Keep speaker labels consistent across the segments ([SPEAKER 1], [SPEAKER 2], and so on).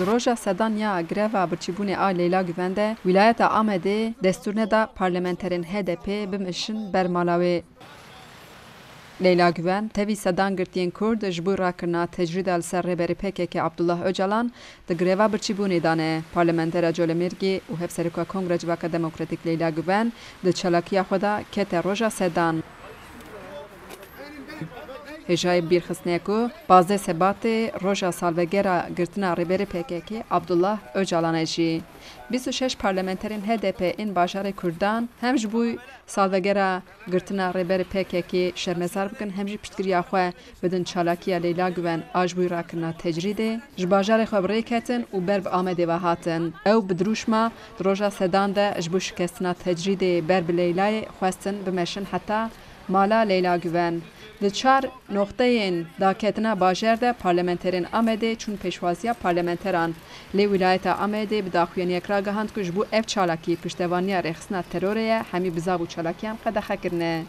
[SPEAKER 1] Roja sedan ya greva birçîbûnê a Leyla Güven de wilayeta Amedê desturne da parlamenterên HDP bimişin bermala wê. Leyla Güven tevî sedan girtiyên Kurd ji bo rakirina tecrîda li ser rêberê PKK Abdullah Öcalan di greva birçîbûnê dane. Parlamentera Colemêrgê û Hevsereka Kongre Civaka Demokratîk Leyla Güven di çalakiya xwe da kete roja sedan. Hêjayê bîrxistnê ku bazdê sebatê roja salvegera girtina rêberê PKK Abdullah Öcalanê jî 26 parlamenterên HDP ên bajarê Kurdan hem ji bo salvegera girtina rêberê PKK şermezar bikin hem jî piştgiriya xwe bidin çalakiya Leyla Güven a ji bo rakirina tecrîdê ji bajarê xwe bi rê ketin û ber bi Amedê ve hatin. Ew bi dirûşma di roja sedan de ji bo şikestina tecrîdê ber bi Leylayê xwestin bimeşin heta mala Leyla Güven. Li çar noxteyên daketina bajar de parlamenterên Amedê çûn pêşwaziya parlamenteran. Lê wilayeta Amedê bi daxuyaniyek ragihand ku ji bo ev çalakî piştevaniya rêxistina terorê ye hemî bizav û çalakiyan qedexe kirine.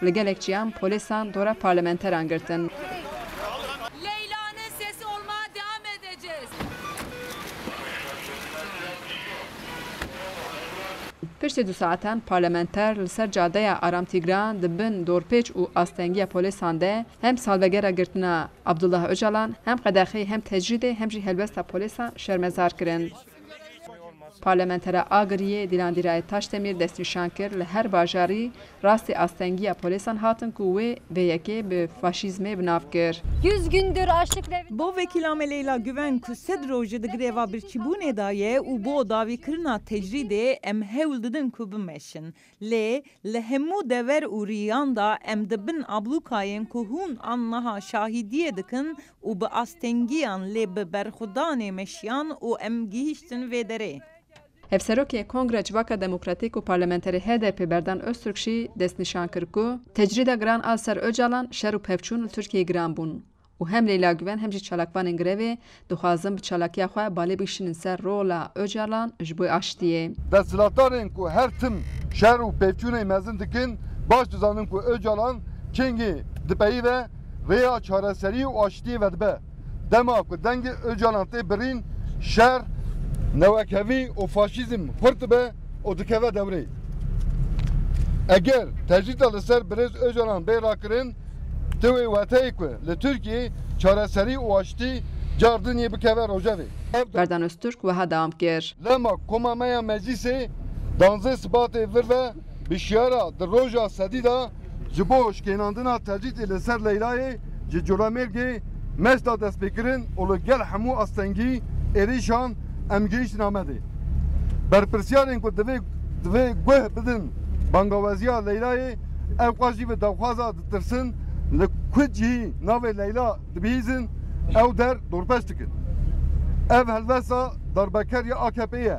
[SPEAKER 1] Li gelek çiyan polîsan dora parlamenteran girtin.
[SPEAKER 2] Leyla'nın sesi olmaya devam edeceğiz.
[SPEAKER 1] Piştî du saetan parlamenter li ser cadeya Aramtigran di bin dorpêç û astengiya polîsan de hem salvegera girtina Abdullah Öcalan hem qedexê hem tecrîdê hem jî helbesta polîsan şermezar kirin. Parlamentera Agiriyê Dilandîrayê Taşdemîr destnîşan kir li her bajarî rastî astengiya polîsan hatin ku wê vêyekê bi faşîzmê binav kir.
[SPEAKER 2] 100 gündür açlık grevi.
[SPEAKER 3] Bo vekîlame Leyla Güven ku sed rojê di greva birçîbûnê da ye û bo dawîkirina tecrîdê em hewl didin ku bimeşin. Lê li hemû dever û riyan da em dibin ablûkayên ku hûn an niha şahîdiyê dikin û bi astengiyan lê bi berxwedanê meşiyan û em gihîştin vê derê.
[SPEAKER 1] Hevserokê Kongre Civaka Demokratîk û parlamenterê HDP Berdan Öztürk jî destnîşan kir ku tecrîda giran a ser Öcalan şer û pevçûn li Tirkiyeyê giran bûn û hem Leyla Güven hem jî çalakvanên grevê dixwazin bi çalakiya xwe balê bişînin ser rola Öcalan ji bo aştiyê.
[SPEAKER 4] Desthilatdarên ku her tim şer û pevçûnê mezin dikin baş dizanin ku Öcalan kengî dipeyive rêya çareserî û aştiyê ve dibe. Dema ku dengê Öcalan tê birîn şer nevekevî û faşîzm xurt dibe û dikeve devrê. Eger tecrîda li ser Birêz Öcalan bê rakirin ti wê weteyê ku li Tirkiyeyê çareserî û aştî cardiniyê bikeve rojevê.
[SPEAKER 1] Berdan Öztürk wiha dawam kir.
[SPEAKER 4] Lema komameya meclîsê danzê sibatê vir ve bi şiara di roja sedî da ji bo şkênandina tecrîdê li ser Leyla'yê ji Colemêrgê mesta destpêkirin û li gel hemû astengî êrîşan em gihîştin Amedê. Berpirsyarên ku divê guh bidin bangaweziya Leyla'yê ew xwe jî bi dawxwaza ditirsin li ku cihî navê Leyla dibihîzin ew der dorpêş dikin. Ev helbesta darbekeriya AKP ye.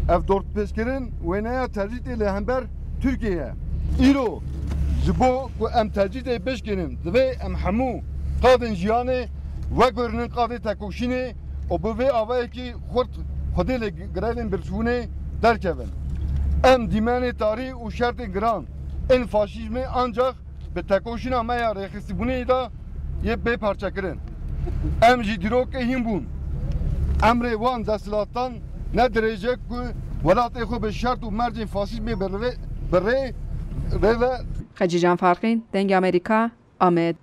[SPEAKER 4] Ev dorpêşkirin wêneya tecrîdê li hember Tirkiyeyê. Îro ji bo ku em tecrîdê bişkînin divê em hemû qadên jiyanê vegorinin qadê tekoşînê û bi vê avayekî xurt xwedê li grevên birçîbûnê derkevin. Em dîmenê tarî û şertên giran ên faşîzmê ancak bi tekoşîna me ya rêxistîbûnê da yê bê parçekirin. Em jî dîrokê hîn bûn. Emrê wan desthilatdan ne dirêjek ku welatê xwe bi şert û mercên faşîzmê bi rê ve
[SPEAKER 1] Xecî Can Farxîn, Dengê Amerîka, Amed.